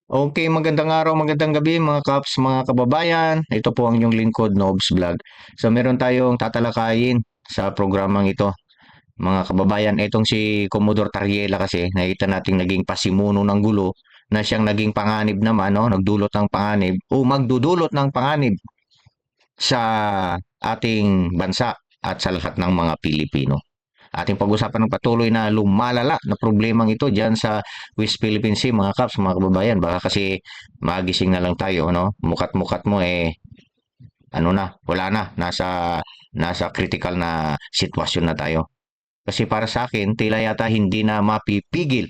Okay, magandang araw, magandang gabi mga kaps, mga kababayan. Ito po ang inyong lingkod, Nobs Vlog. So meron tayong tatalakayin sa programang ito. Mga kababayan, itong si Commodore Tariela kasi nakita nating naging pasimuno ng gulo na siyang naging panganib naman, no? Nagdulot ng panganib o magdudulot ng panganib sa ating bansa at sa lahat ng mga Pilipino. Ating pag-usapan ng patuloy na lumalala na problemang ito diyan sa West Philippine Sea, mga kaps, mga kababayan. Baka kasi magising na lang tayo, no? Mukat-mukat mo ano na, wala na, nasa critical na sitwasyon na tayo. Kasi para sa akin, tila yata hindi na mapipigil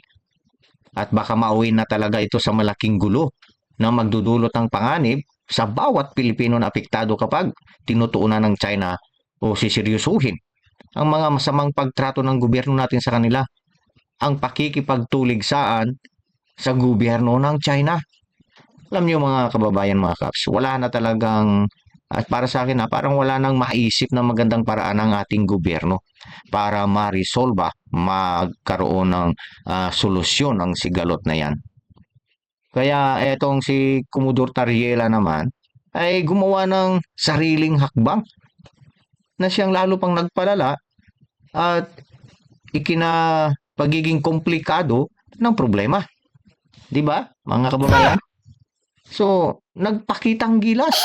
at baka mauwi na talaga ito sa malaking gulo na magdudulot ng panganib sa bawat Pilipino na apektado kapag tinutuunan ng China o siseryosuhin ang mga masamang pagtrato ng gobyerno natin sa kanila, ang pakikipagtuligsaan sa gobyerno ng China. Alam niyo mga kababayan, mga kaps, wala na talagang, at para sa akin parang wala nang maisip na magandang paraan ng ating gobyerno para ma-resolve, magkaroon ng solusyon ng sigalot na yan. Kaya etong si Commodore Tariela naman ay gumawa ng sariling hakbang na siyang lalo pang nagpalala at pagiging komplikado ng problema. 'Di ba, mga kababayan? So, nagpakitang gilas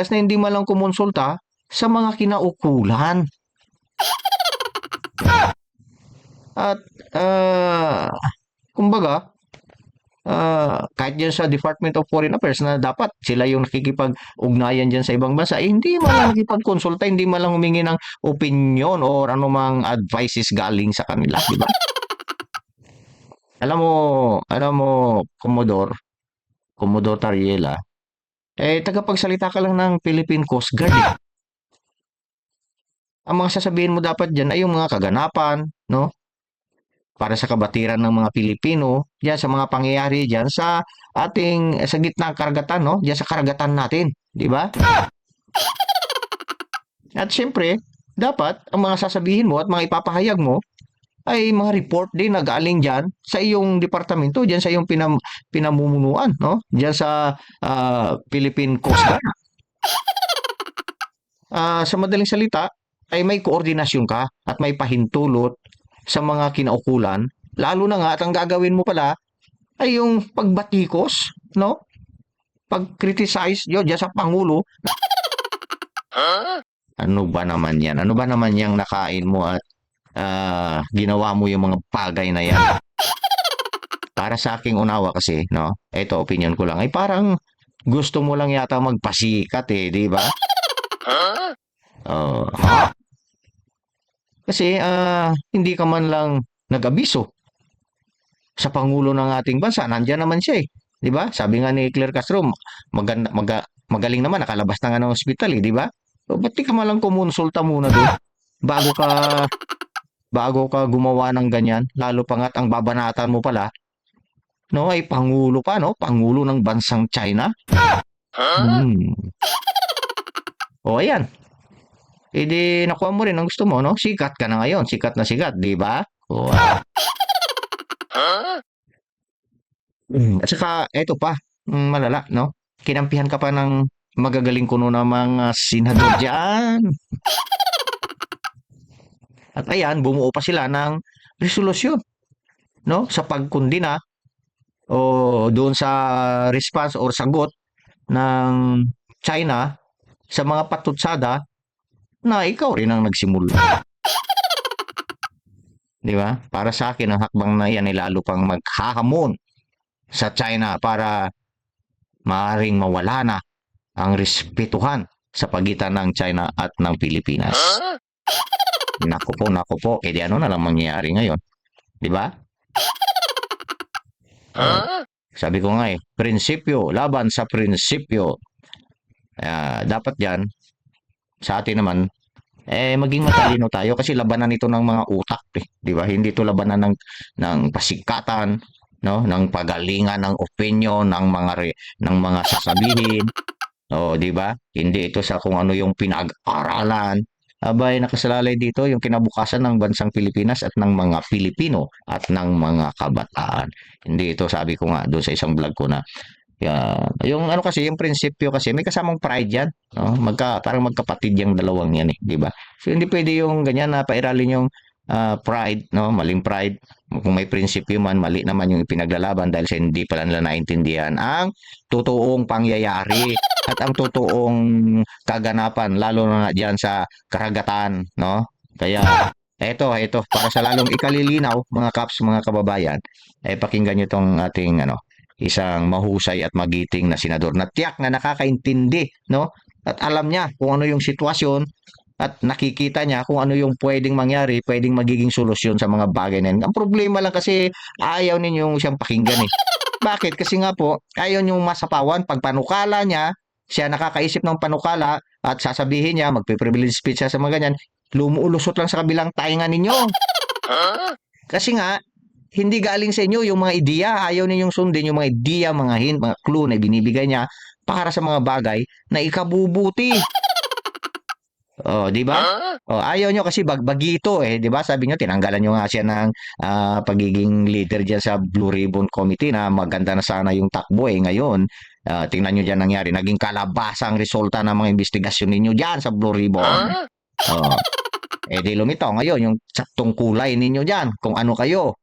na hindi man lang kumonsulta sa mga kinaukulan. At, kumbaga, kahit diyan sa Department of Foreign Affairs na dapat sila yung nakikipag-ugnayan diyan sa ibang bansa, hindi man lang nakipagkonsulta, hindi man lang humingi ng opinion or anumang advices galing sa kanila, 'di ba? Alam mo, Commodore Tariela, tagapagsalita ka lang ng Philippine Coast Guard, eh. Ang mga sasabihin mo dapat diyan ay yung mga kaganapan, no? Para sa kabatiran ng mga Pilipino, diyan sa mga pangyayari diyan sa gitnang karagatan, no? Diyan sa karagatan natin, 'di ba? At siyempre, dapat ang mga sasabihin mo at mga ipapahayag mo ay mga report din na galing diyan sa iyong departamento, diyan sa iyong pinamumunuan, no? Diyan sa Philippine Coast Guard. Sa madaling salita, ay may koordinasyon ka at may pahintulot sa mga kinaukulan, lalo na nga at ang gagawin mo pala ay yung pagbatikos, no? Pag-criticize yun dyan sa Pangulo. Ano ba naman yan? Ano ba naman yung nakain mo at ginawa mo yung mga bagay na yan? Para sa aking unawa kasi, no? Ito, opinion ko lang, ay parang gusto mo lang yata magpasikat di ba? Oh, kasi hindi ka man lang nag-abiso sa Pangulo ng ating bansa. Nandiyan naman siya, eh. 'Di ba? Sabi nga ni Claire Castro, magaling naman, nakalabas na nga ng ospital, eh, 'di ba? So, ba't di ka man lang kumonsulta muna doon bago ka bago ka gumawa ng ganyan, lalo pa nga't ang babanatan mo pala, no, ay Pangulo pa, no? Pangulo ng bansang China. Hmm. O ayan, nakuha mo rin ang gusto mo, no? Sikat ka na ngayon, sikat na sikat, 'di ba? O, At saka eto pa, malala 'no, kinampihan ka pa ng magagaling kuno na mga senador diyan. At ayan, bumuo pa sila ng resolusyon 'no, sa pagkondina o doon sa response or sagot ng China sa mga patutsada na ikaw rin ang nagsimula. 'Di ba? Para sa akin ang hakbang na 'yan ay lalo pang maghahamon sa China para maaaring mawala na ang respetuhan sa pagitan ng China at ng Pilipinas. Naku po, di ano na lang mangyayari ngayon, di ba? Sabi ko nga prinsipyo, laban sa prinsipyo. Dapat yan, sa atin naman, maging matalino tayo kasi labanan ito ng mga utak, di ba? Hindi ito labanan ng pasikatan, no, ng pagalingan ng opinion ng mga sasabihin. Oh, 'di ba? Hindi ito sa kung ano yung pinag-aralan, abay nakasalalay dito yung kinabukasan ng bansang Pilipinas at ng mga Pilipino at ng mga kabataan. Hindi ito, sabi ko nga doon sa isang vlog ko na yung ano kasi, yung prinsipyo kasi may kasamang pride yan, no? Parang magkapatid yung dalawang yan eh, di ba? So hindi pwede yung ganyan na pairalin yung pride, no? Maling pride. Kung may prinsipyo man, mali naman yung ipinaglalaban dahil sa hindi pala nila naintindihan ang totoong pangyayari at ang totoong kaganapan, lalo na diyan sa karagatan, no? Kaya eto, para sa lalong ikalilinaw, mga kaps, mga kababayan, pakinggan nyo tong ating isang mahusay at magiting na senador na tiyak na nakakaintindi, no? At alam niya kung ano yung sitwasyon at nakikita niya kung ano yung pwedeng mangyari, pwedeng magiging solusyon sa mga bagay na yun. Ang problema lang kasi ayaw ninyong siyang pakinggan eh. Bakit? Kasi nga po, ayaw niyong masapawan. Pag panukala niya, siya nakakaisip ng panukala at sasabihin niya, magpe-privilege speech siya sa mga ganyan, lumuulusot lang sa kabilang tainga ninyo. Kasi nga, hindi galing sa inyo yung mga ideya. Ayaw ninyong sundin yung mga ideya, mga hint, mga clue na binibigay niya para sa mga bagay na ikabubuti. Oh, 'di ba? Oh, ayaw nyo kasi bagito eh, 'di ba? Sabi nyo tinanggalan nyo nga siya ng pagiging leader diyan sa Blue Ribbon Committee na maganda na sana yung takbo eh. Ngayon, tingnan nyo diyan nangyari, naging kalabasa ang resulta ng mga investigasyon ninyo diyan sa Blue Ribbon. Oh, di lumitaw ngayon yung saktong kulay ninyo diyan, kung ano kayo,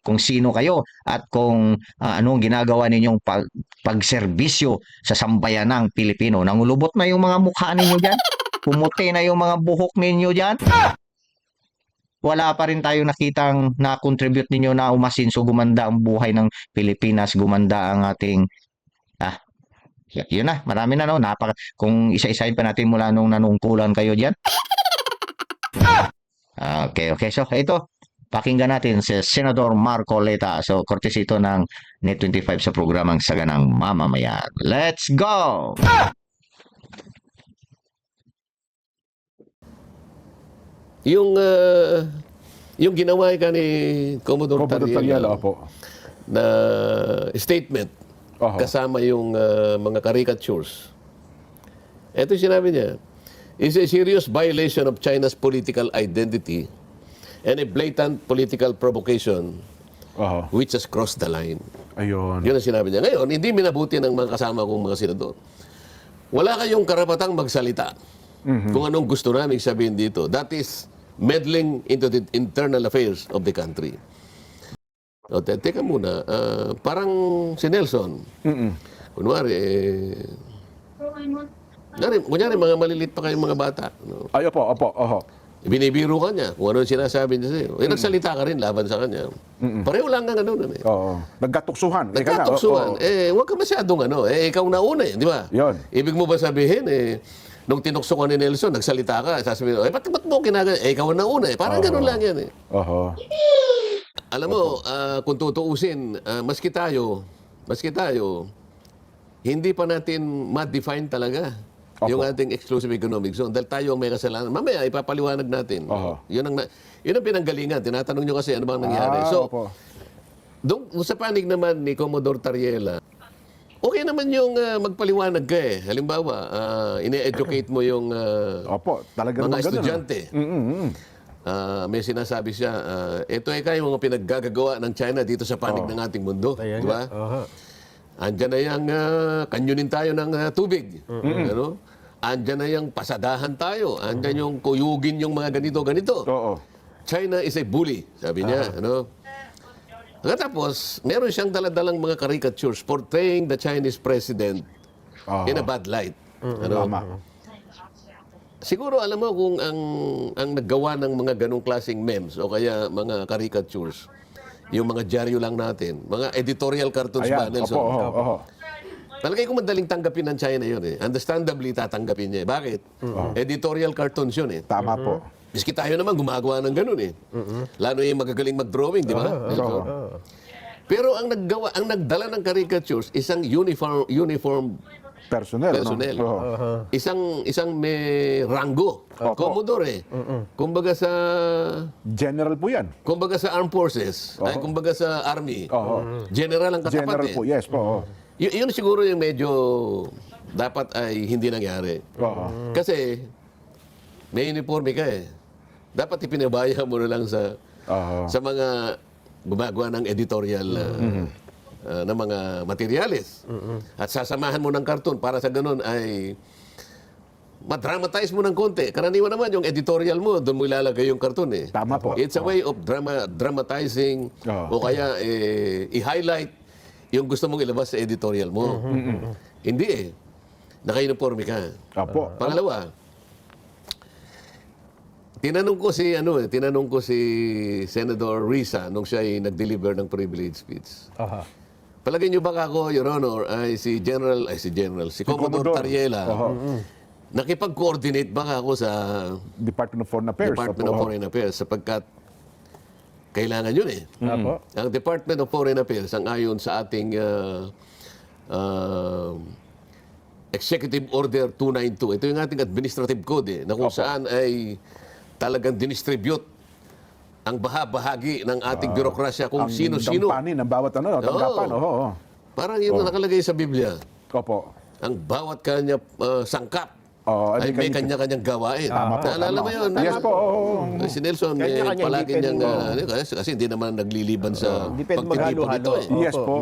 kung sino kayo at kung anong ginagawa ninyong pagserbisyo sa sambayanang Pilipino. Nangulubot na yung mga mukha ninyo diyan. Pumuti na yung mga buhok ninyo diyan. Wala pa rin tayong nakitang na-contribute ninyo na umasinso, gumanda ang buhay ng Pilipinas, gumanda ang ating yun na, marami na no. Kung isa-isahin pa natin mula nung nanungkulan kayo diyan. Okay. So, ito, pakinggan natin si Senador Marcoleta. So, courtesy ito ng Net25 sa programang Saganang Mamamayan. Let's go! Yung ginawa ka ni Commodore Tariela po. na statement kasama yung mga caricatures. Ito yung sinabi niya, is a serious violation of China's political identity and a blatant political provocation which has crossed the line. Ayun. Yun ang sinabi niya. Ngayon, hindi minabuti ng mga kasama kong mga senador. Wala kayong karapatang magsalita kung anong gusto namin sabihin dito. That is meddling into the internal affairs of the country. O, teka muna, parang si Nelson. Kunwari, kunyari, mga malilit pa kayong mga bata. No? Ay, opo. Binibiro ka niya kung ano yung sinasabi niya sa'yo. Nagsalita ka rin laban sa kanya. Pareho lang nga ganun. Oo. Nagkatuksuhan. Nagkatuksuhan. Huwag ka masyadong ikaw na una di ba? Yun. Ibig mo ba sabihin, nung tinukso ka ni Nelson, nagsalita ka, sasabihin, ba't mo ginagawa? Ikaw na una Parang ganun lang yan Alam mo, kung tutuusin, maski tayo, hindi pa natin ma-define talaga yung ating exclusive economic zone. Dahil tayo ang may kasalanan. Mamaya, ipapaliwanag natin. Yun ang pinanggalingan. Tinatanong nyo kasi ano bang nangyari. Doon sa panig naman ni Commodore Tariela, okay naman yung magpaliwanag ka Halimbawa, ine-educate mo yung mga estudyante. May sinasabi siya, ito kayo mga pinaggagawa ng China dito sa panig ng ating mundo. Di ba? Andyan na yung kanyunin tayo ng tubig. Andyan na yung pasadahan tayo. Andyan yung kuyugin yung mga ganito. China is a bully, sabi niya. Tapos, meron siyang daladalang mga caricatures portraying the Chinese president in a bad light. Siguro alam mo kung ang naggawa ng mga ganong klaseng memes o kaya mga caricatures, yung mga dyaryo lang natin, mga editorial cartoons ba, Nelson? Talagay ko madaling tanggapin ng China yun Understandably tatanggapin niya. Bakit? Editorial cartoons yun Tama po. Miski tayo naman gumagawa ng ganun Lalo yung magagaling mag-drawing, di ba? Pero ang nagdala ng caricatures, isang uniform personnel. Isang may rango. Commodore Kumbaga sa General po yan. Kumbaga sa armed forces, kumbaga sa army. General ang katapat General po, yes po. Yun siguro yung medyo dapat ay hindi nangyari. Kasi may uniforme ka eh. Dapat ipinabaya mo na lang sa mga gumagawa ng editorial ng mga materyales. At sasamahan mo ng karton para sa ganun ay madramatize mo ng konti. Karaniwan naman yung editorial mo, doon mo ilalagay yung karton eh. Tama po. It's a way of dramatizing o kaya i-highlight yung gusto mong ilabas sa editorial mo. Hindi eh. Naka-uniforme ka. Opo. Pangalawa, tinanong ko si Senator Risa nung siya ay nag-deliver ng privilege speech. Palagay niyo ba ako, Your Honor, ay si Commodore Commodore. Tariela, nakipag-coordinate ba ako sa Department of Foreign Affairs. Department Opo. of Foreign Affairs sapagkat kailangan yun eh. Apo. Ang Department of Foreign Affairs, ang ayon sa ating Executive Order 292, ito yung ating administrative code eh, na kung saan ay talagang dinistribute ang bahagi ng ating birokrasya kung Ang sino-sino. dampanin ng bawat tanggapan. Oo. Parang yun ang nakalagay sa Biblia. Opo. Ang bawat kanya sangkap ay Ay, may kanya-kanyang gawain. Tama po, Naalala tama. mo yun? Yes po. Si Nelson, Kanya-kanya, palagi hindi niyang, pwedeng- kasi hindi naman nagliliban sa Hindi pwedeng pagtitipon maghalo-halo. nito eh. Yes po.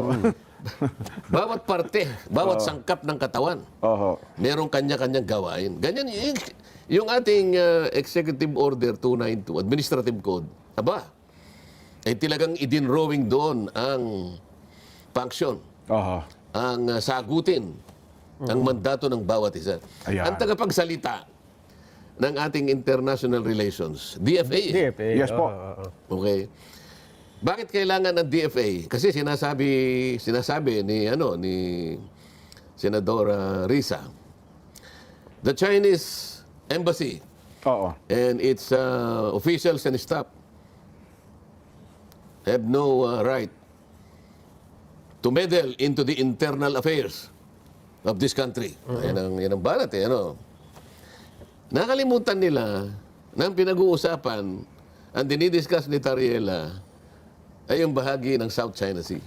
Bawat parte, bawat sangkap ng katawan, Oo. merong kanya-kanyang gawain. Ganyan, yung ating Executive Order 292, Administrative Code, aba, ay talagang idinrowing doon ang function, Oo. ang sagutin, ang mandato ng bawat isa. Ayan. Ang tagapagsalita ng ating international relations, DFA. DFA. Yes po. Okay. Bakit kailangan ng DFA? Kasi sinasabi ni Senador Risa, the Chinese embassy Oo. and its officials and staff have no right to meddle into the internal affairs of this country. Yan ang balat eh. Nakalimutan nila na ang pinag-uusapan, ang dinidiscuss ni Tariela ay yung bahagi ng South China Sea.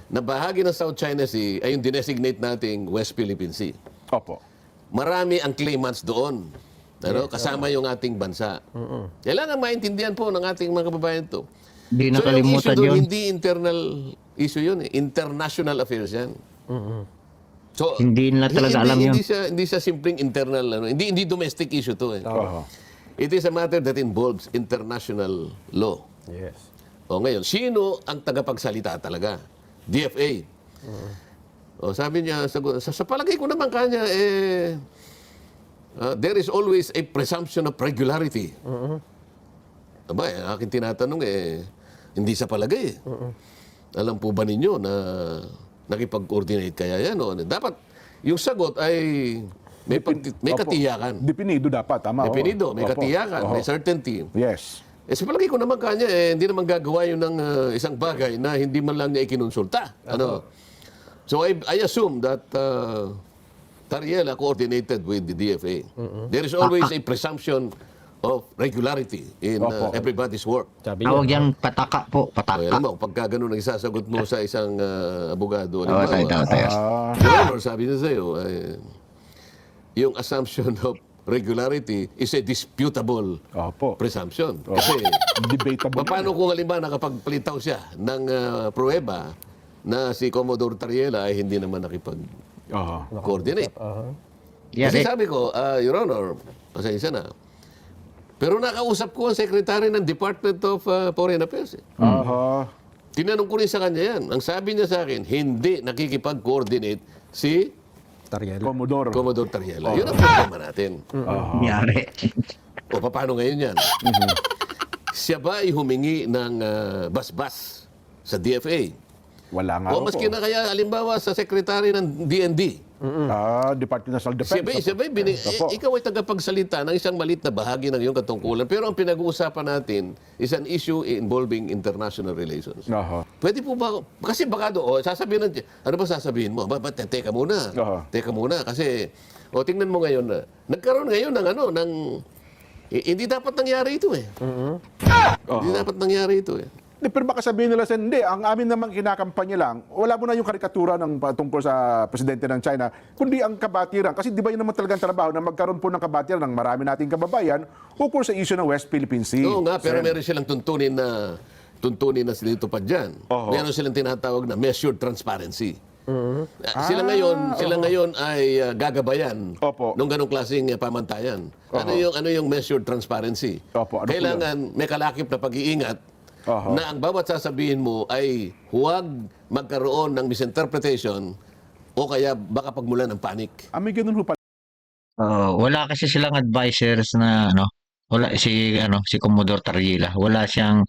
Na bahagi ng South China Sea ay yung dinesignate nating West Philippine Sea. Opo. Marami ang claimants doon. Kasama yung ating bansa. Kailangan maintindihan po ng ating mga kababayan to. Di So yung nakalimutan issue doon, yun. hindi internal issue yun. International affairs yan. So, Hindi nila talaga alam yun. Hindi siya simpleng internal, hindi domestic issue to eh. Oo. It is a matter that involves international law. Yes. O ngayon, sino ang tagapagsalita talaga? DFA. O sabi niya, sa palagay ko naman kanya, there is always a presumption of regularity. Aba, aking tinatanong hindi sa palagay. Alam po ba ninyo na nakipag-coordinate kaya yan? O? Dapat, yung sagot ay may Opo. katiyakan. Depinido dapat. Tama. May oo. pinido, may Opo. katiyakan, Oo. may certainty. Yes. Sa palagay ko naman kanya, hindi naman gagawa yun ng isang bagay na hindi man lang niya ikinonsulta. So I assume that Tariela coordinated with the DFA. There is always a presumption of regularity in Opo. everybody's work. Sabi niya. Tawag yan pataka po, So, pataka. alam mo, pagka ganun ang isasagot mo sa isang abogado, Oo, tayo. Your Honor, sabi niya sa'yo, yung assumption of regularity is a disputable Opo. presumption. Kasi, Debatable. paano kung halimbawa nakapagpalitaw siya ng pruweba na si Commodore Tariela ay hindi naman nakipag-coordinate? Oo. Yes, Kasi sabi ko, Your Honor, pasensya na, pero nakausap ko ang Secretary ng Department of Foreign Affairs. Aha. Tinanong ko rin sa kanya yan. Ang sabi niya sa akin, hindi nakikipag-coordinate si Tariela. Commodore. Commodore Tariela. Yun ang problema natin. Nangyari. O paano ngayon yan? Siya ba ay humingi ng basbas sa DFA? Wala nga O po. maski na kaya halimbawa sa Secretary ng DND. Department of National Defense. Siya ba Opo. ikaw ay tagapagsalita ng isang malit na bahagi ng iyong katungkulan. Pero ang pinag-uusapan natin is an issue involving international relations. Aha. Pwede po ba, kasi baka doon, sasabihin ng, ano ba sasabihin mo? Teka muna. Aha. Teka muna kasi, tingnan mo ngayon na, nagkaroon ngayon ng, hindi dapat nangyari ito eh. Hindi dapat nangyari ito eh. Pero baka sabihin nila, Sen, hindi, ang amin naman kinakampanya lang, wala mo na yung karikatura ng tungkol sa presidente ng China, kundi ang kabatiran. Kasi di ba yun naman talagang trabaho na magkaroon po ng kabatiran ng marami nating kababayan ukol sa issue ng West Philippine Sea. Oo nga, pero Sen. meron silang tuntunin na dito pa dyan. Oho. Meron silang tinatawag na measured transparency. Sila ngayon ay gagabayan Opo. nung ganong klaseng pamantayan. Ano yung measured transparency? Opo, ano po Kailangan may kalakip na pag-iingat Oho. na ang bawat sasabihin mo ay huwag magkaroon ng misinterpretation o kaya baka pagmulan ng panic. May ganun ho pala. Wala kasi silang advisors na wala si Commodore Tarrila. Wala siyang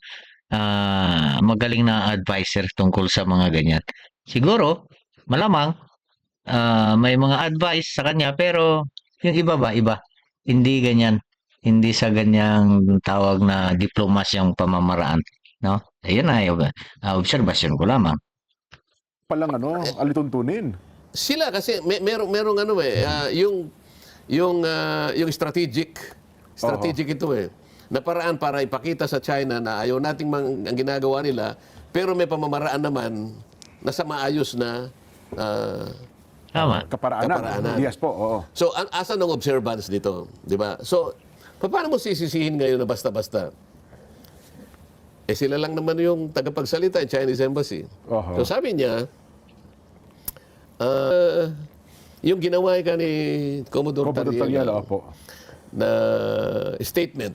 magaling na advisor tungkol sa mga ganyan. Siguro, malamang may mga advice sa kanya pero yung iba. Hindi ganyan. Hindi sa ganyang tawag na diplomasyang pamamaraan, no? Ayun ay obserbasyon ko lamang. Palang alituntunin. Sila kasi merong yung strategic ito na paraan para ipakita sa China na ayaw nating ang ginagawa nila pero may pamamaraan naman na sa maayos na Tama. Kaparaanan. Yes po, oo. so asa ng observance dito, di ba? So paano mo sisisihin ngayon na basta-basta? Sila lang naman yung tagapagsalita ng Chinese Embassy. Oho. So sabi niya, yung ginawa ka ni Commodore Tarriela, Tarriela opo. na statement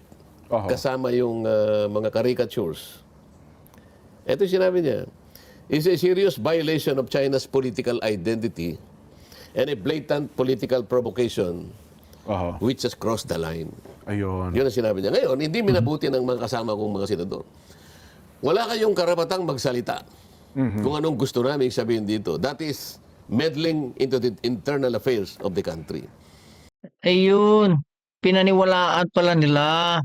Oho. kasama yung mga caricatures. Ito yung sinabi niya, is a serious violation of China's political identity and a blatant political provocation Oho. which has crossed the line. Ayun. Yun ang sinabi niya. Ngayon, hindi minabuti ng mga kasama kong mga senador. Wala kayong karapatang magsalita kung anong gusto namin sabihin dito. That is meddling into the internal affairs of the country. Ayun. Pinaniwalaan pala nila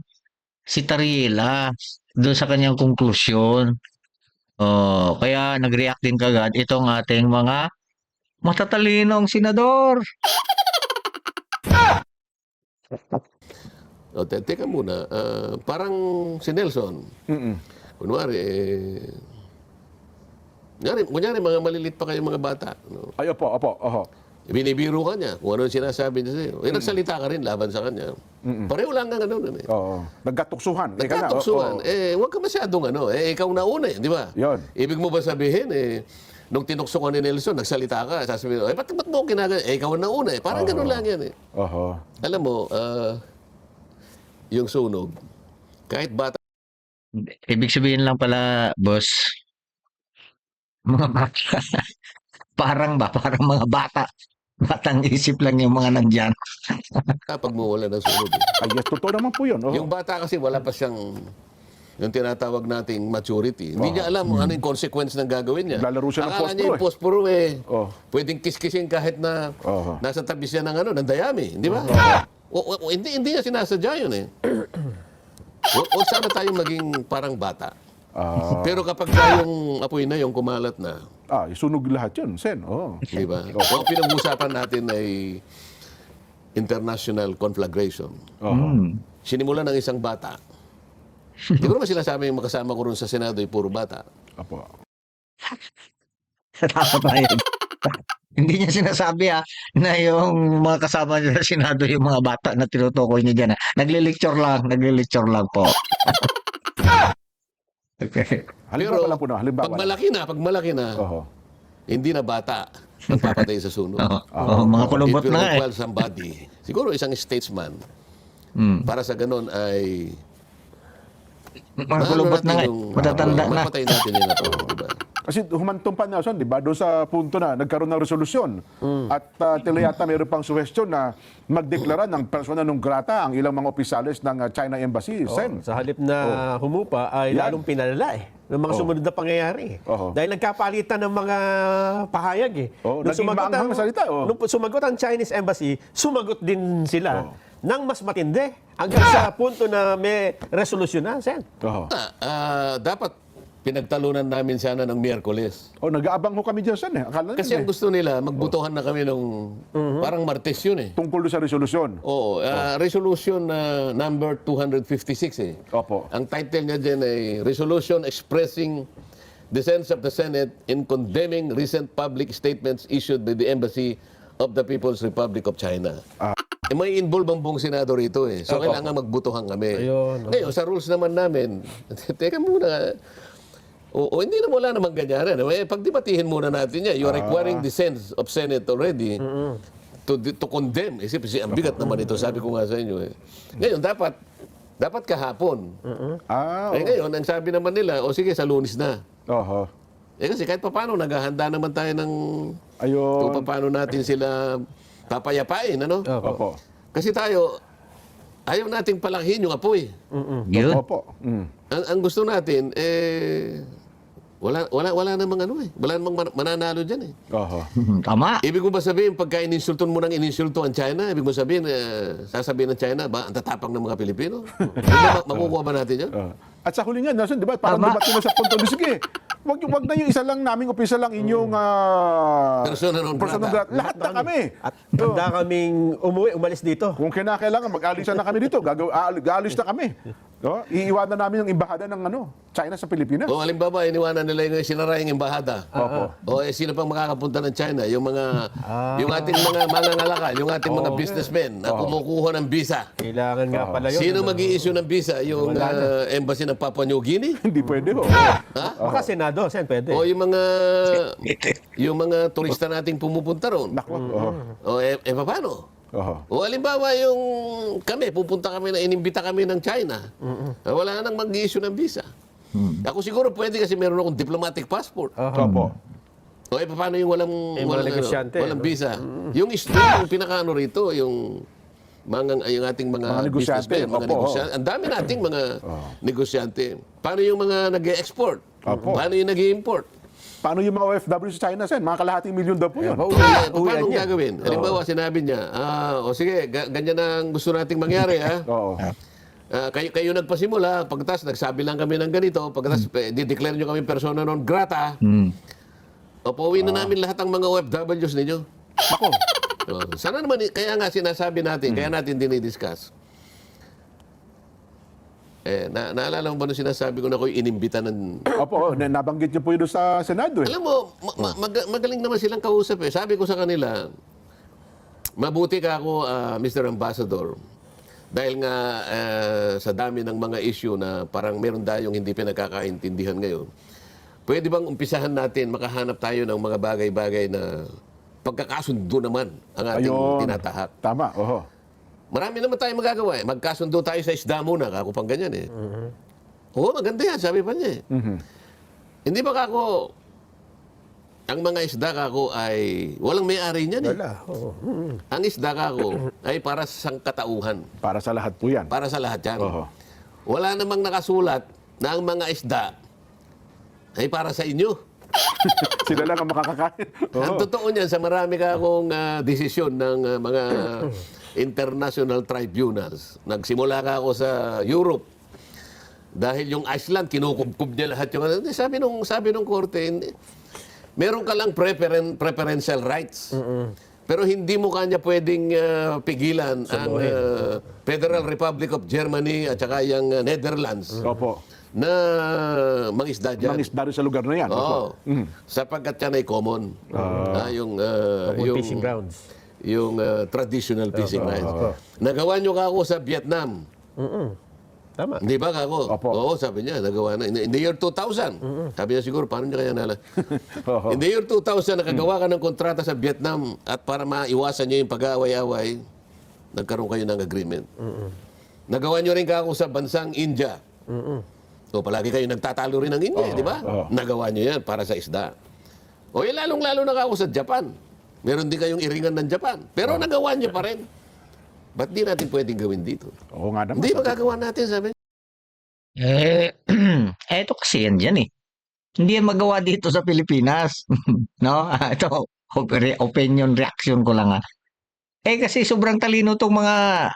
si Tarriela doon sa kanyang konklusyon. Kaya nag-react din kagad itong ating mga matatalinong senador. Teka muna, parang si Nelson, kunwari, kunyari mga malilit pa kayo mga bata. No? Ay, opo. Oho. Binibiro ka niya kung ano yung sinasabi niya sa'yo. Nagsalita ka rin laban sa kanya. Pareho lang nga ganun. Oo. Nagkatuksuhan. Nagkatuksuhan. Huwag ka masyadong ikaw na una di ba? Yun. Ibig mo ba sabihin, nung tinuksukan ni Nelson, nagsalita ka, sasabihin, ba't mo ginagawa? Ikaw na una Parang ganun lang yan Oho. Alam mo, yung sunog, kahit bata, Ibig sabihin lang pala, boss, mga bata. parang mga bata. Batang isip lang yung mga nandyan. pag mawala ng sunog. Ay, yes, totoo naman po yun. Oho. Yung bata kasi wala pa siyang yung tinatawag nating maturity. Hindi niya alam ano yung consequence ng gagawin niya. Lalaro siya ng Akala niya yung posporo pwedeng kiss-kissin kahit na Oho. nasa tabi siya ng dayami. Di ba? Hindi niya sinasadya yun Huwag sana tayong maging parang bata. Pero kapag yung apoy na, yung kumalat na, Isunog lahat yun, Sen. Oo. di ba? Ang pinag-usapan natin ay international conflagration. Oho. Sinimulan ng isang bata. Hindi ko naman sinasabi yung makasama ko rin sa Senado ay puro bata. Opo. Takot na yun. Hindi niya sinasabi na yung mga kasama niya sa Senado yung mga bata na tinutukoy niya dyan. Naglilecture lang po. Okay. Halimbawa lang po na. Halimbawa. Pag malaki na, Oho. hindi na bata magpapatay sa sunog. Mga kulubot It will na require somebody. Siguro isang statesman. Para sa ganun ay Mga kulubot na matatanda na. mapatay natin yun na to. Diba? Kasi humantong pa Nelson, di ba? Doon sa punto na nagkaroon ng resolusyon. At tila yata mayroon pang suwestyon na magdeklara ng persona non grata ang ilang mga opisyalis ng China Embassy. Sen. Sa halip na humupa ay Yan. lalong pinalala ng mga sumunod na pangyayari. Oho. Dahil nagkapalitan ng mga pahayag naging maanghang na salita. Nung sumagot ang Chinese Embassy, sumagot din sila ng mas matindi hanggang sa punto na may resolusyon na, Sen. Oho. Dapat pinagtalunan namin sana ng Miyerkules. O, nag-aabang ho kami dyan, Sen. Akala Kasi ang gusto nila, magbutuhan na kami nung parang Martes yun eh. tungkol doon sa resolusyon. Oo, resolution number 256 eh. Opo. Ang title niya dyan ay Resolution Expressing the Sense of the Senate in Condemning Recent Public Statements Issued by the Embassy of the People's Republic of China. May involve ang buong Senado rito eh. So kailangan magbutuhan kami. Ayun. Ngayon, sa rules naman namin, teka muna, hindi na wala namang ganyan. Pagdebatihin muna natin yan. You are requiring the sense of Senate already to condemn. Kasi ang bigat naman ito, sabi ko nga sa inyo. Eh. Ngayon, dapat kahapon. Ngayon, ang sabi naman nila, sige, sa Lunes na. Oho. Kasi kahit paano, naghahanda naman tayo ng Ayun. kung paano natin sila papayapain, ano? Opo. Kasi tayo, ayaw nating palanghin yung apoy. Yun. Opo. Ang gusto natin, wala namang wala namang mananalo dyan eh. Oho. Tama. Ibig mo ba sabihin, pagka ininsulton mo ng ininsulto ang China, ibig mo sabihin, sasabihin ng China, ba, ang tatapang ng mga Pilipino? Makukuha ba natin yan? At sa huli nga, Nelson, di ba? Parang Tama. debate na sa punto. Sige, wag na yung isa lang naming opisya lang inyong Persona non persona grata. grata. Lahat na kami. At handa kaming umalis dito. Kung kinakailangan, mag-alisan na kami dito. Gaalis na kami. No? Iiwanan namin yung embahada ng China sa Pilipinas. O halimbawa, iniwanan nila yung sinara yung embahada. O sino pang makakapunta ng China? Yung yung ating mga mangangalakal, yung ating mga businessmen na kumukuha ng visa. Kailangan nga pala yun. Sino mag-i-issue ng visa? Yung embassy ng Papua New Guinea? Hindi pwede ho. Baka Senado, Sen, pwede. O yung mga turista nating pumupunta ron? Nako. Oho. O paano? Oho. O halimbawa yung pupunta kami inimbita kami ng China. Wala nang mag-i-issue ng visa. Ako siguro pwede kasi meron akong diplomatic passport. Opo. O paano yung walang negosyante, walang no? visa? Yung pinakaano rito, yung ating mga negosyante. businessmen, mga Opo. negosyante. Ang dami nating mga negosyante. Paano yung mga nag-export? Opo. Paano yung nag-import? Paano yung mga OFW sa China, Sen? Mga kalahating milyon daw po yun. Paano gagawin? Halimbawa, sinabi niya, sige, ganyan ang gusto nating mangyari, ha? Oo. Kayo nagpasimula, pagkatapos nagsabi lang kami ng ganito, pagkatapos di-declare nyo kami persona non grata, o pauwi na namin lahat ng mga OFWs ninyo. Ako. Sana naman, kaya nga sinasabi natin, kaya natin dinidiscuss. Naalala mo ba nung sinasabi ko na ako'y inimbita ng... Opo, nabanggit niyo po yun sa Senado. Alam mo, magaling naman silang kausap eh. Sabi ko sa kanila, mabuti ka ako, Mr. Ambassador. Dahil nga sa dami ng mga issue na parang meron tayong hindi pinagkakaintindihan ngayon, pwede bang umpisahan natin, makahanap tayo ng mga bagay-bagay na pagkakasundo naman ang ating tinatahak. Tama, oho. Marami naman tayo magagawa eh. Magkasundo tayo sa isda muna, kako pang ganyan eh. Oo, maganda yan, sabi pa niya eh. Hindi ba kako, ang mga isda kako ay walang may-ari niyan eh. Wala. Oo. Ang isda kako ay para sa sangkatauhan. Para sa lahat po yan. Para sa lahat yan. Oho. Wala namang nakasulat na ang mga isda ay para sa inyo. Sila lang ang makakakain. Ang totoo niyan, sa marami ka akong desisyon ng mga international tribunals. Nagsimula ka ako sa Europe. Dahil yung Iceland, kinukubkub niya lahat yung... Sabi nung korte, meron ka lang preferential rights. Pero hindi mo kanya pwedeng pigilan ang Federal Republic of Germany at saka yung Netherlands Opo. na mangisda dyan. Mangisda rin sa lugar na yan. Oo. Opo. Sapagkat yan ay common. Yung Fishing grounds. yung traditional fishing rights. Nagawa nyo ka ako sa Vietnam. Tama. Hindi ba kako? Opo. Oo, sabi niya, nagawa na. In the year 2000. Sabi niya siguro, paano niya kaya nala? In the year 2000, nakagawa ka ng kontrata sa Vietnam at para maiwasan niyo yung pag-aaway-away, nagkaroon kayo ng agreement. Nagawa niyo rin kako sa bansang India. So, palagi kayo nagtatalo rin ng India, di ba? Nagawa niyo yan para sa isda. O, lalong-lalo na kako sa Japan. Meron din kayong iringan ng Japan. Pero nagawa niyo pa rin. Ba't di natin pwedeng gawin dito? Oo nga naman. Hindi magagawa natin, sabi. Eto kasi yan dyan eh. Hindi yan magawa dito sa Pilipinas. No? Ito, opinion reaction ko lang kasi sobrang talino tong mga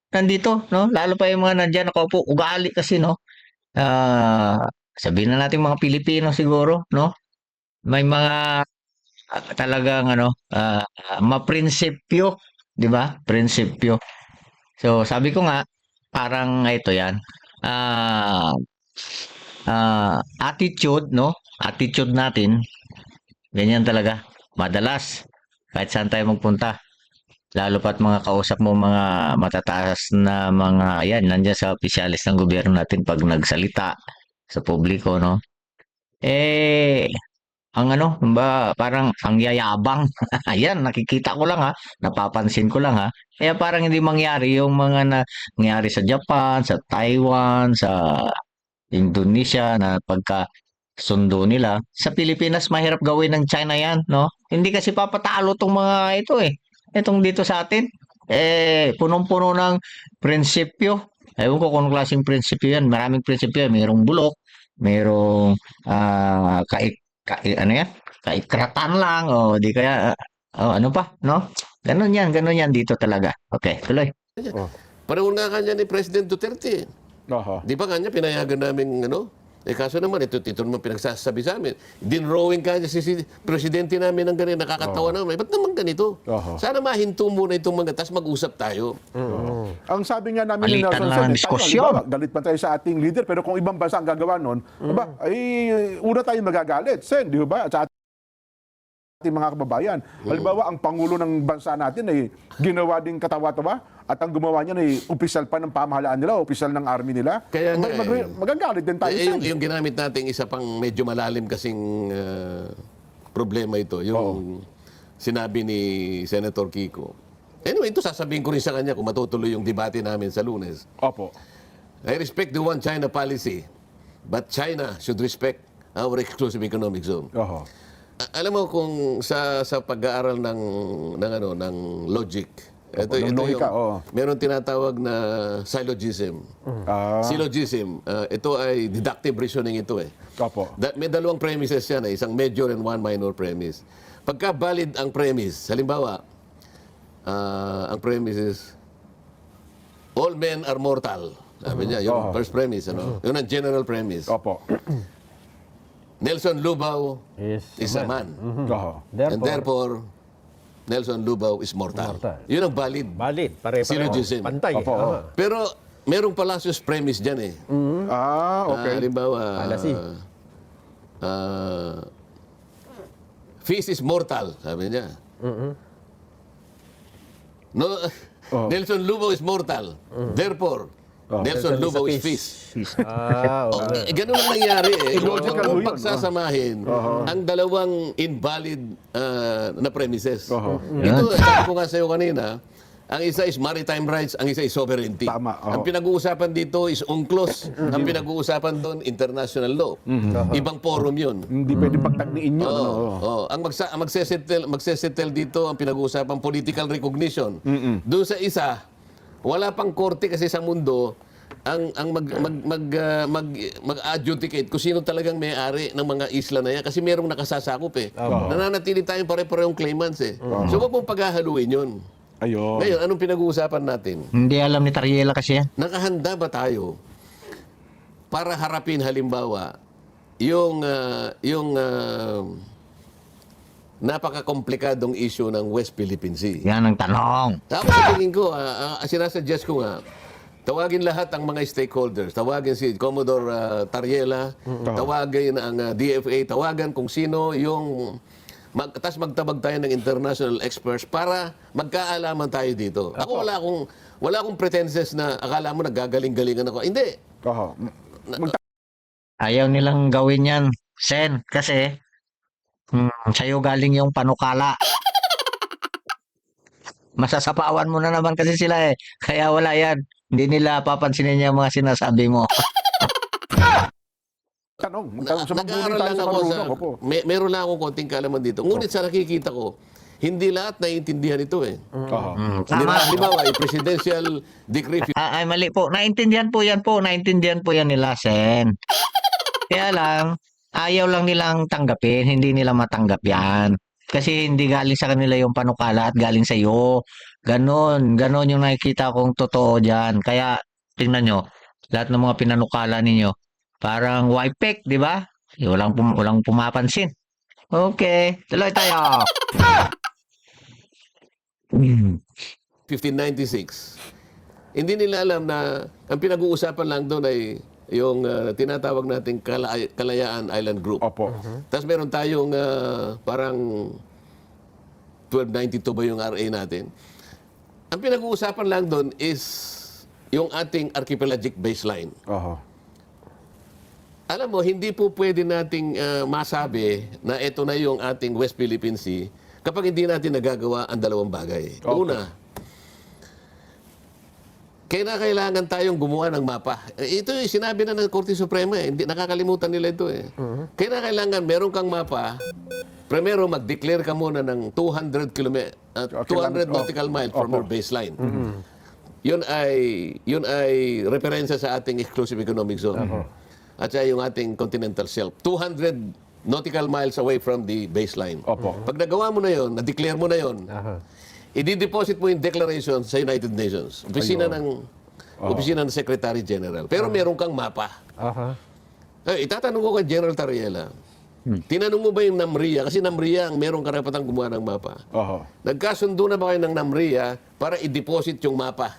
nandito, no? Lalo pa yung mga nandyan nakaupo, ugali kasi, no? sabihin na natin mga Pilipino siguro, no? May mga talagang maprinsipyo, 'di ba? Prinsipyo. So, sabi ko nga, parang ito 'yan. Ah, attitude, no? Attitude natin, ganyan talaga. Madalas, kahit saan tayo magpunta, lalo pat mga kausap mo mga matataas na mga, yan, nandiyan sa opisyalis ng gobyerno natin pag nagsalita sa publiko, no? Eh, ang ba, parang ang yayabang. Ayan, nakikita ko lang ha, napapansin ko lang ha. Kaya parang hindi mangyari yung mga nangyari sa Japan, sa Taiwan, sa Indonesia na pagka sundo nila. Sa Pilipinas, mahirap gawin ng China yan, no? Hindi kasi papatalo tong mga ito eh. Itong dito sa atin. Punong-puno ng prinsipyo. Ewan ko kung anong klaseng prinsipyo yan. Maraming prinsipyo yan. Mayroong bulok, mayroong ano yan? Kaikratan lang, o di kaya, ano pa, no? Ganun yan dito talaga. Okay, tuloy. Pareho nga kanya ni President Duterte. Oho. Di ba kanya pinayagan namin kaso naman, ito naman pinagsasabi sa amin. Dinrowing kanya si presidente namin ng ganito, nakakatawa naman. Ba't naman ganito? Sana mahinto muna itong mga, tas mag-usap tayo. Ang sabi nga namin ni Palitan Nelson lang ang Sen, diskusyon. halimbawa, galit pa tayo sa ating leader, pero kung ibang bansa ang gagawa nun, ay una tayong magagalit. Sen, di ba? Sa ating mga kababayan. Halimbawa, ang Pangulo ng bansa natin ay ginawa ding katawa-tawa at ang gumawa niya ay opisyal pa ng pamahalaan nila, opisyal ng army nila. Kaya nga, magagalit din tayo. yung, Sen. yung ginamit natin isa pang medyo malalim kasing problema ito. Yung sinabi ni Senator Kiko. Anyway, ito sasabihin ko rin sa kanya kung matutuloy yung debate namin sa Lunes. Opo. I respect the one China policy, but China should respect our exclusive economic zone. Oho. Alam mo kung sa pag-aaral ng logic, Ng lohika, meron tinatawag na syllogism. Syllogism, ito ay deductive reasoning ito eh. Opo. May dalawang premises yan isang major and one minor premise. Pagka valid ang premise, halimbawa, ang premise is all men are mortal. Sabi niya, yung first premise, yun ang general premise. Opo. Nelson Lubao is a man. Oho. And therefore, Nelson Lubao is mortal. Yun ang valid. Valid. Pare-pareho. Syllogism. Pantay. Opo. Pero merong Palacios premise dyan eh. Okay. Halimbawa, Palasi. Fish is mortal, sabi niya. No, Nelson Lubao is mortal. Therefore, Nelson Lubao is fish. Ganun ang nangyari eh. Illogical Kung yun. pagsasamahin ang dalawang invalid na premises. Ito, sabi ko nga sa'yo kanina, ang isa is maritime rights, ang isa is sovereignty. Tama, Ang pinag-uusapan dito is UNCLOS. Ang pinag-uusapan doon, international law. Ibang forum yun. Hindi pwede pagtagniin yun. Ang magsesettle dito, ang pinag-uusapan political recognition. Doon sa isa, wala pang korte kasi sa mundo ang mag-adjudicate kung sino talagang may-ari ng mga isla na yan kasi merong nakasasakop eh. Nananatili tayong pare-parehong claimants eh. So wag mong paghahaluin yun. Ayun. Ngayon, anong pinag-uusapan natin? Hindi alam ni Tariela kasi yan. Nakahanda ba tayo para harapin halimbawa yung napaka-komplikadong issue ng West Philippine Sea? Yan ang tanong. Tapos sa tingin ko, sinasuggest ko nga, tawagin lahat ang mga stakeholders. Tawagin si Commodore Tariela, tawagin ang DFA, tawagan kung sino yung... Tapos magtabag tayo ng international experts para magkaalaman tayo dito. Ako wala akong pretenses na akala mo naggagaling-galingan ako. Hindi. Oho. Ayaw nilang gawin yan, Sen, kasi sa'yo galing yung panukala. Masasapawan mo na naman kasi sila eh. Kaya wala yan. Hindi nila papansinin yung mga sinasabi mo. Tanong. Sa Nag-aaral tayo lang sa ako marunong. Opo. meron lang akong konting kaalaman dito. Ngunit sa nakikita ko, hindi lahat naiintindihan ito eh. Oho. Tama. Halimbawa, presidential decree Ay, mali po. Naintindihan po yan po. Naintindihan po yan nila, Sen. Kaya lang, ayaw lang nilang tanggapin. Hindi nila matanggap yan. Kasi hindi galing sa kanila yung panukala at galing sa iyo. Ganon yung nakikita kong totoo dyan. Kaya, tingnan nyo, lahat ng mga pinanukala ninyo, Parang WIPEC, di ba? Walang pumapansin. Okay, tuloy tayo. Hmm. 1596. Hindi nila alam na ang pinag-uusapan lang doon ay yung tinatawag nating Kalayaan Island Group. Opo. Tapos meron tayong parang 1292 ba yung RA natin. Ang pinag-uusapan lang doon is yung ating archipelagic baseline. Oho. Alam mo, hindi po pwede nating masabi na ito na yung ating West Philippine Sea kapag hindi natin nagagawa ang dalawang bagay. Una, kailangan tayong gumawa ng mapa. Ito yung sinabi na ng Korte Suprema. Hindi, nakakalimutan nila ito eh. Kailangan meron kang mapa. Primero, mag-declare ka muna ng 200 nautical miles from your baseline. Yun ay referensya sa ating exclusive economic zone. At saka yung ating continental shelf. 200 nautical miles away from the baseline. Opo. Pag nagawa mo na yun, na-declare mo na yun, i-deposit mo yung declaration sa United Nations. Opisina ng Secretary General. Pero meron kang mapa. Itatanong ko kay General Tariela, tinanong mo ba yung NAMRIA? Kasi NAMRIA ang merong karapatang gumawa ng mapa. Oho. Nagkasundo na ba kayo ng NAMRIA para i-deposit yung mapa?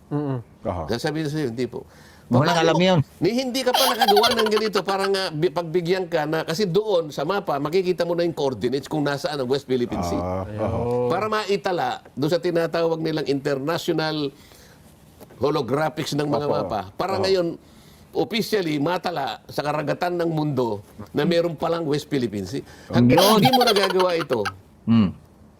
Oho. Sasabihin sa'yo, hindi po. Walang alam yun. Hindi ka pa nakagawa ng ganito para nga pagbigyan ka na, kasi doon sa mapa, makikita mo na yung coordinates kung nasaan ang West Philippine Sea. Para maitala doon sa tinatawag nilang international holographics ng mga mapa. Para ngayon, officially, matala sa karagatan ng mundo na meron palang West Philippine Sea. Hanggang hindi mo nagagawa ito,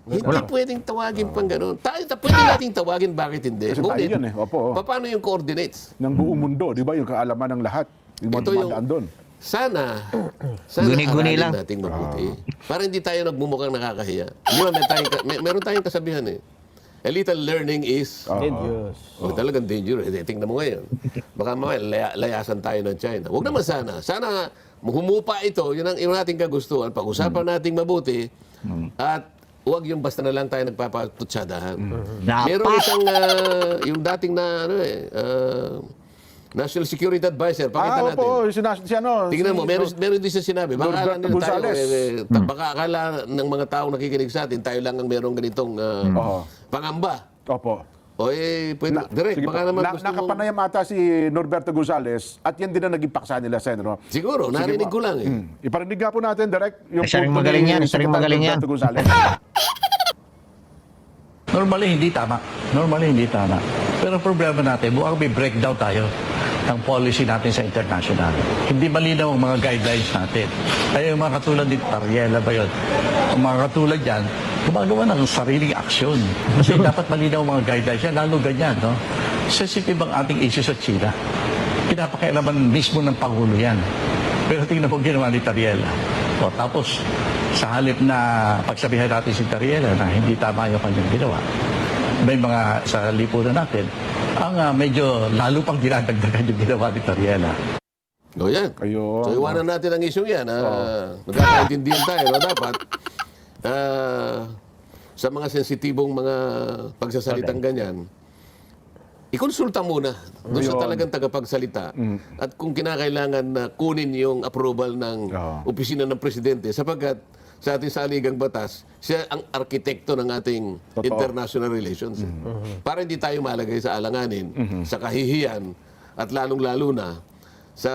hindi pwedeng tawagin pang gano'n. Pwede nating tawagin, bakit hindi? Kasi tayo yun eh. Opo. Paano yung coordinates? Ng buong mundo, di ba? Yung kaalaman ng lahat. Yung mga Ito yung- dumadaan doon. Sana Guni-guni aralin lang. nating mabuti. Para hindi tayo nagmumukhang nakakahiya. Di ba, meron tayong kasabihan eh. A little learning is... Diyos. Talagang dangerous. Tingnan mo ngayon. Baka mamaya layasan tayo ng China. Huwag naman sana. Sana humupa ito. Yun ang ating kagustuhan. Pag-usapan nating mabuti. At huwag yung basta na lang tayo nagpapatutsadahan. Meron Dapat. isang, yung dating na, National Security Advisor. Pakita natin. Opo. Tingnan mo, meron din siya sinabi. Baka akala Norberto nila tayo, Gonzales. baka akala ng mga taong nakikinig sa atin, tayo lang ang merong ganitong pangamba. Opo. O pwede, direct, Sige baka po. naman gusto mong... Nakapanayam ata si Norberto Gonzales at yan din ang naging paksa nila, Sen. Siguro, narinig ko lang eh. Iparinig nga po natin, direct, yung Isa ring punto magaling ni yan, isa ring Secretary magaling yan. Norberto Gonzales. Normally, hindi tama. Pero ang problema natin, mukhang may breakdown tayo ng policy natin sa international. Hindi malinaw ang mga guidelines natin. Kaya yung mga katulad ni Tariela ba yun? Ang mga katulad yan, gumagawa ng sariling aksyon. Kasi dapat malinaw ang mga guidelines yan, lalo ganyan, no? Sensitive ang ating issue sa China. Pinapakialaman mismo ng Pangulo yan. Pero tingnan mo ginawa ni Tariela. O, tapos, sa halip na pagsabihan natin si Tariela na hindi tama yung kanyang ginawa, may mga sa lipunan natin, ang medyo lalo pang dinadagdagan yung ginawa ni Tariela. O yan. Ayun. So iwanan natin ang issue yan. Magkakaintindihan tayo. No? Dapat sa mga sensitibong mga pagsasalitang ganyan, ikonsulta muna doon sa talagang tagapagsalita. At kung kinakailangan na kunin yung approval ng opisina ng presidente sapagkat sa ating saligang batas, siya ang arkitekto ng ating international relations. Para hindi tayo malagay sa alanganin, sa kahihiyan, at lalong-lalo na sa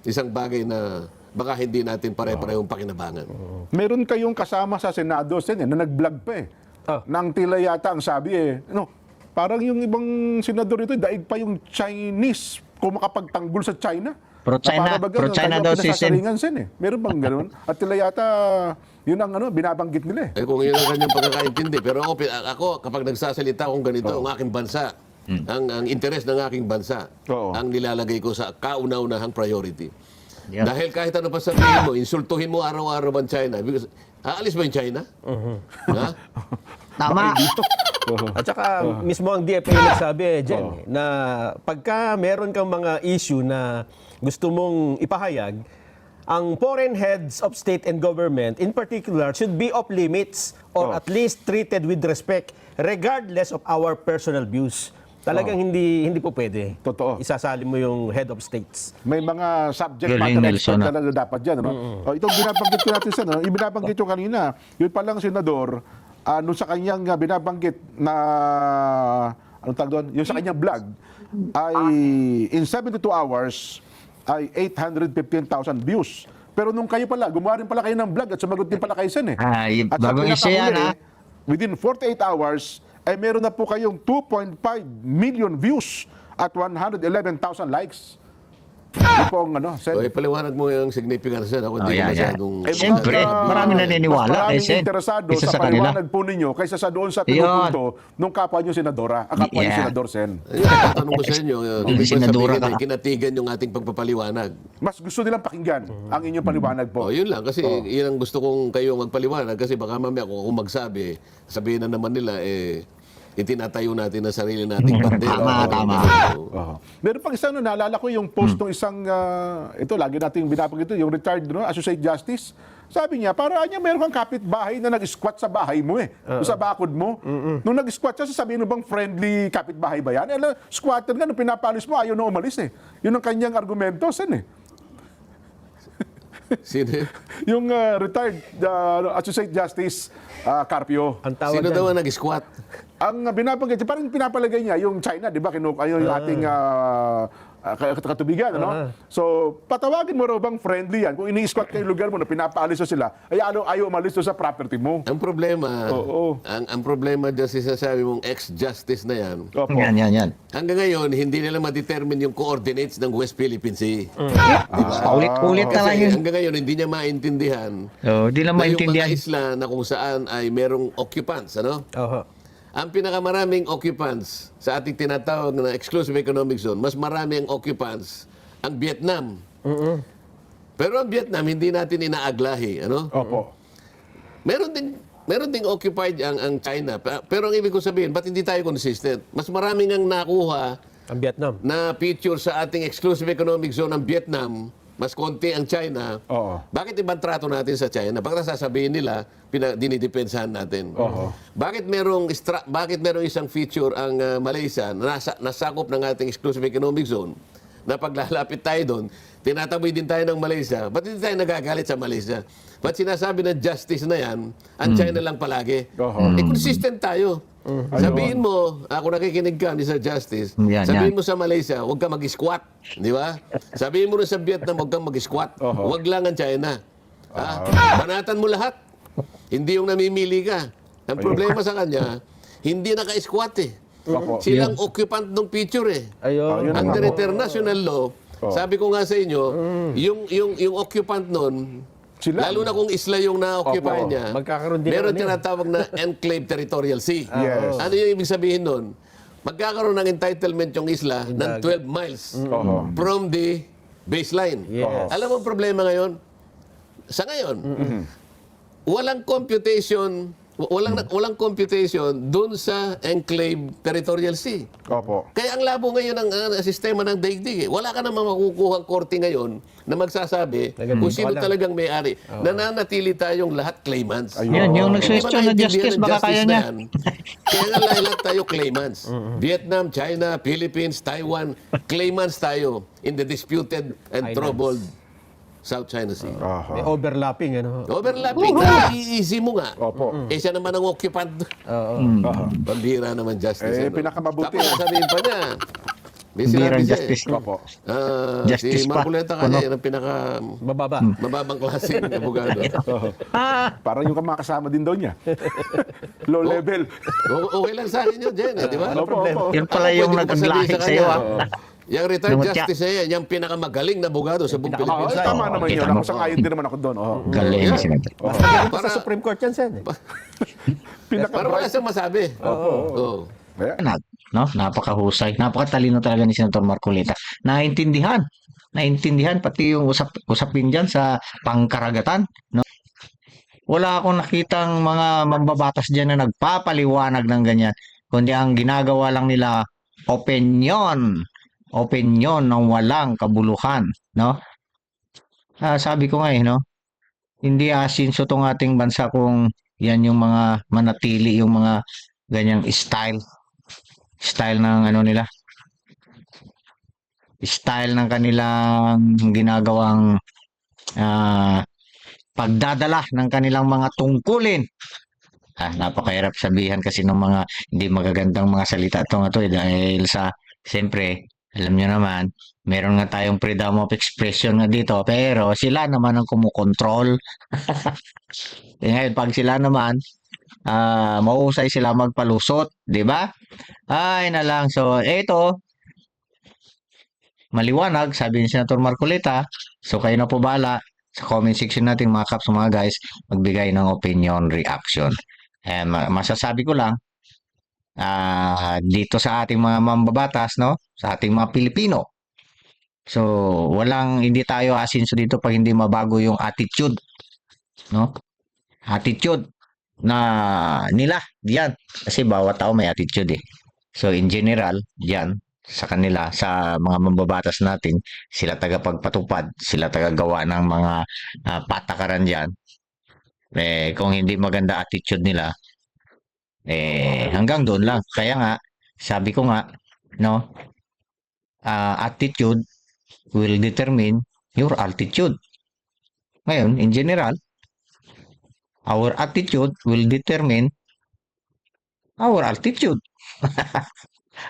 isang bagay na baka hindi natin pare-parehong pakinabangan. Meron kayong kasama sa Senado, Sen, na nag-vlog pa eh. Nang tila yata ang sabi parang yung ibang senador ito, daig pa yung Chinese kung makapagtanggol sa China. Pro-China, pro-China daw si Sen. Sen. Meron bang ganun? At tila yata, yun ang binabanggit nila eh. Kung yun ang kanyang pagkakaintindi. Pero ako kapag nagsasalita akong ganito, ang aking bansa, ang interes ng aking bansa, ang nilalagay ko sa kauna-unahang priority. Yeah. Dahil kahit ano pa sabihin mo, insultuhin mo araw-araw ang China. Because, aalis ba yung China? Ha? Tama. At saka mismo ang DFA nagsabi, Jen, na pagka meron kang mga issue na gusto mong ipahayag, ang foreign heads of state and government in particular should be off limits or at least treated with respect regardless of our personal views. Talagang hindi po pwede. Totoo. Isasali mo yung head of states. May mga subject Galing, matter Nelson, expert talaga dapat dyan. Ano? Itong binabanggit ko natin sa, yung binabanggit ko kanina, yun palang senador, nung sa kanyang binabanggit na, anong tawag doon? Yung sa kanyang vlog, ay in 72 hours, ay 815,000 views. Pero nung kayo pala, gumawa rin pala kayo ng vlog at sumagot din pala kayo sen eh. At sa Bagong isa yan, pinakahuli, ha? within 48 hours, ay meron na po kayong 2.5 million views at 111,000 likes. Ito po ang ano, So, ipaliwanag mo yung significance yan. Ako hindi ko yan. masyadong... Siyempre, maraming naniniwala, Maraming Sen. interesado Isa sa sa kanila. paliwanag po ninyo kaysa sa doon sa pinupunto nung kapwa nyo senadora, kapwa nyo Yeah. senador Sen. Ayun, tatanong ko sa inyo, ibig ko senadora sabihin ka. ay kinatigan yung ating pagpapaliwanag. Mas gusto nilang pakinggan ang inyong paliwanag po. Yun lang. Kasi yun ang gusto kong kayo magpaliwanag. Kasi baka mamaya kung ako magsabi, sabihin na naman nila, itinatayo natin ang sarili nating bandera. Tama. Meron pang isang naalala ko yung post ng isang, ito lagi nating binabanggit ito, yung retired Associate Justice. Sabi niya, parang niya meron kang kapitbahay na nag-squat sa bahay mo sa bakod mo. Nung nag-squat siya, sasabihin mo bang friendly kapitbahay ba yan? Squatter nga, nung pinapalis mo, ayaw na umalis Yun ang kanyang argumento, Sen Sino, Yung retired Associate Justice Carpio. Ang tawag sino yan. daw ang nag-squat? Ang binabanggit, parang pinapalagay niya yung China, di ba? Yung ating katubigan, ano? So, patawagin mo raw bang friendly yan? Kung ini-squat kayo lugar mo na pinapaalis na sila, ay ayaw umalis doon sa property mo. Ang problema, Oo. ang problema dyan sa sinasabi mong ex-justice na yan, Opo. Yan. hanggang ngayon, hindi nila ma-determine yung coordinates ng West Philippine Sea. Paulit-ulit na lang Kasi yun. hanggang ngayon, hindi niya maintindihan Di lang na yung maintindihan. mga isla na kung saan ay merong occupants, ano? Oho. Ang pinakamaraming occupants sa ating tinatawag na exclusive economic zone, mas marami ang occupants ang Vietnam. Pero ang Vietnam, hindi natin inaaglahi. Ano? Opo. Meron ding occupied ang China. Pero ang ibig ko sabihin, ba't hindi tayo consistent? Mas maraming ang nakuha Ang Vietnam. na feature sa ating exclusive economic zone ng Vietnam, mas konti ang China. Oo. Bakit ibang trato natin sa China? Bakit sasabihin nila, dinidepensahan natin? Bakit merong isang feature ang Malaysia na nasakop ng ating exclusive economic zone na paglalapit tayo doon, tinataboy din tayo ng Malaysia. Ba't hindi tayo nagagalit sa Malaysia? Ba't sinasabi na justice na yan, ang China lang palagi? Consistent tayo. Sabihin mo, ako nakikinig ka ni Sir Justice, sabihin mo sa Malaysia, huwag ka mag-squat. Di ba? Sabihin mo rin sa Vietnam, huwag kang mag-squat. Huwag lang ang China. Banatan mo lahat. Hindi yung namimili ka. Ang problema sa kanya, hindi naka-squat Silang occupant ng picture Ayun. Under international law, sabi ko nga sa inyo, yung occupant nun, Sila. lalo na kung isla yung na-occupy Opo. niya, Magkakaroon din meron naman yan. tinatawag na enclave territorial sea. Yes. Ano yung ibig sabihin nun? Magkakaroon ng entitlement yung isla ng 12 miles from the baseline. Yes. Alam mo ang problema ngayon? Sa ngayon, walang computation doon sa enclave territorial sea. Opo. Kaya ang labo ngayon ng sistema ng daigdig. Wala ka namang makukuhang korte ngayon na magsasabi kung sino talagang may-ari. Nananatili tayong lahat claimants. Yan, yung nag-question na justice, baka kaya niya. Kaya nga lahat tayo claimants. Vietnam, China, Philippines, Taiwan, claimants tayo in the disputed and troubled South China Sea. May overlapping, ano? Overlapping. Easy mo nga. Opo. Siya naman ang occupant. Pambira naman justice. Pinakamabuti. Tapos sabihin pa niya, may Birang sinabi siya justice. Opo. Si Justice pa. Marcoleta kanya, yan ang Mababa. mababang klaseng abogado. Parang yung kasama din daw niya. Low level. Okay lang sa akin yun, Jen, di ba? Opo. Yun pala yung naglahi sa'yo, Yung retired Lumutya. justice na yan, yung pinakamagaling na abogado sa buong Pilipinas. Tama naman kita yun. mo. Ako sangayon din naman ako doon. Galing Yeah. sinabi. Basta sa Supreme Court yan, Sen. Para wala siyang masabi. Oo. No? Napakahusay. Napakatalino talaga ni Senator Marcoleta. Naintindihan pati yung usapin diyan sa pangkaragatan, no? Wala akong nakitang mga mambabatas diyan na nagpapaliwanag ng ganyan, kundi ang ginagawa lang nila opinion ng walang kabuluhan, no? Sabi ko nga no, hindi asinso tong ating bansa kung yan yung mga manatili yung mga ganyang style style ng ano nila, style ng kanilang ginagawang ah, pagdadala ng kanilang mga tungkulin. Napakahirap sabihan kasi ng mga hindi magagandang mga salita ito nga to dahil sa, siyempre, alam nyo naman, meron nga tayong freedom of expression nga dito, pero sila naman ang kumukontrol. Ngayon, pag sila naman, mahusay sila magpalusot, di ba? Ay na lang. So, eto, maliwanag, sabi ni Senator Marcoleta. So, kayo na po bahala sa comment section natin, mga kaps, mga guys, magbigay ng opinion, reaction. Masasabi ko lang, dito sa ating mga mambabatas, no? Sa ating mga Pilipino. So, hindi tayo asinso dito pag hindi mabago yung attitude, no? Attitude na nila, diyan. Kasi bawat tao may attitude eh. So, in general, diyan, sa kanila, sa mga mambabatas natin, sila tagapagpatupad, sila tagagawa ng mga patakaran diyan. Kung hindi maganda attitude nila, hanggang doon lang. Kaya nga, sabi ko nga, no, attitude will determine your altitude. Ngayon, in general, our attitude will determine our altitude.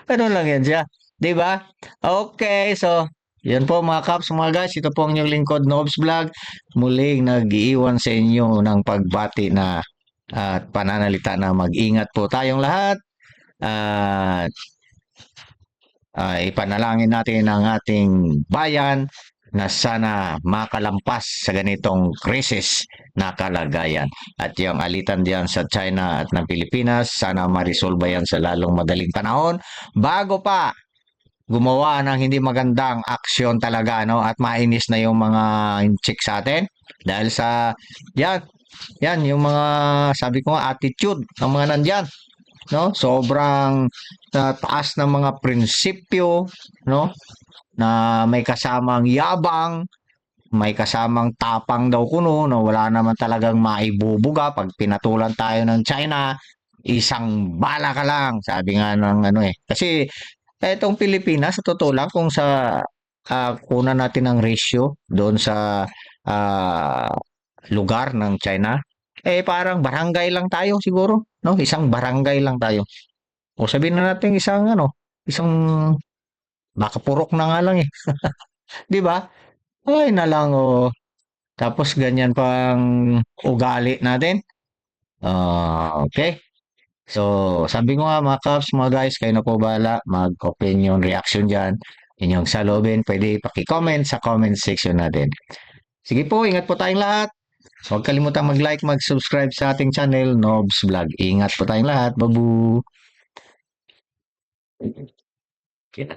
Ano lang yan siya. 'Di ba? Okay, so, yan po mga kaps, mga guys. Ito po ang inyong lingkod, Nobs Vlog. Muling nag-iiwan sa inyo ng pagbati na at pananalita na mag-ingat po tayong lahat. At ipanalangin natin ang ating bayan na sana makalampas sa ganitong krisis na kalagayan. At yung alitan diyan sa China at ng Pilipinas, sana marisolba yan sa lalong madaling panahon bago pa gumawa ng hindi magandang aksyon talaga, no? At mainis na yung mga check sa atin dahil sa yan yung mga, sabi ko nga, attitude ng mga nandyan, no? Sobrang taas ng mga prinsipyo, no? Na may kasamang yabang, may kasamang tapang daw kuno, no? Wala naman talagang maibubuga pag pinatulan tayo ng China, isang bala ka lang, sabi nga ng ano eh. Kasi etong Pilipinas, sa totoo lang, kung sa kunan natin ang ratio doon sa ah, lugar ng China, parang barangay lang tayo siguro, no? Isang barangay lang tayo. O sabihin na natin isang baka purok na nga lang eh. 'Di ba? Ay na lang oh. Tapos ganyan pang ugali natin. Okay. So, sabi ko nga mga kaps, mga guys, kayo na po bahala mag-opinion reaction dyan. Inyong salobin, pwede paki-comment sa comment section natin. Sige po, ingat po tayong lahat. Huwag kalimutang mag-like, mag-subscribe sa ating channel, Nobs Vlog. Ingat po tayong lahat. Babu! Okay.